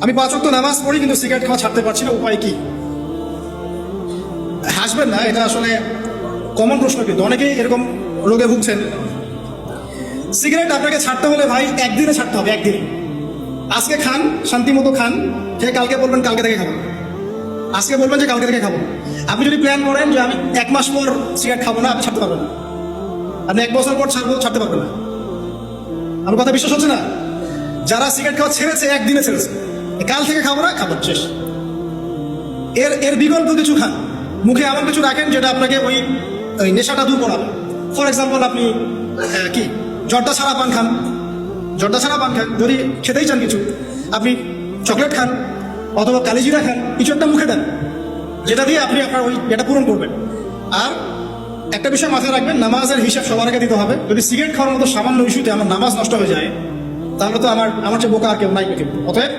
আমি 5 ওয়াক্ত নামাজ পড়ি কিন্তু সিগারেট খাওয়া ছাড়তে পারছি না, উপায় কি? হাসবেন না, এটা আসলে কমন প্রশ্ন, কিন্তু অনেকেই এরকম রোগে ভুগছেন। সিগারেট আপনাকে ছাড়তে হলে ভাই একদিনে ছাড়তে হবে, একদিনে। আজকে খান, শান্তি মতো খান, খেয়ে কালকে বলবেন কালকে থেকে খাবো, আজকে বলবেন যে কালকে থেকে খাবো। আপনি যদি প্ল্যান করেন যে আমি 1 মাস পর সিগারেট খাবো না, আপনি ছাড়তে পারবেন না। আপনি 1 বছর পর ছাড়তে পারবেন না। আমার কথা বিশ্বাস হচ্ছে না? যারা সিগারেট খাওয়া ছেড়েছে একদিনে ছেড়েছে, কাল থেকে খাবো না, খাবো, শেষ। এর বিকল্প কিছু খান, মুখে এমন কিছু রাখেন যেটা আপনাকে ওই নেশাটা দূর করাবে। ফর এক্সাম্পল, আপনি কি জর্দা ছাড়া পান খান, জর্দা ছাড়া পান খান। যদি খেতেই চান কিছু, আপনি চকলেট খান অথবা কালিজিরা খান, কিছু একটা মুখে দেন যেটা দিয়ে আপনি আপনার ওই এটা পূরণ করবেন। আর একটা বিষয় মাথায় রাখবেন, নামাজের হিসাব সবার আগে দিতে হবে। যদি সিগারেট খাওয়ার মতো সামান্য ইস্যুতে আমার নামাজ নষ্ট হয়ে যায়, তাহলে তো আমার চেয়ে বোকা আর কেউ নাই পৃথিবীতে। অতএব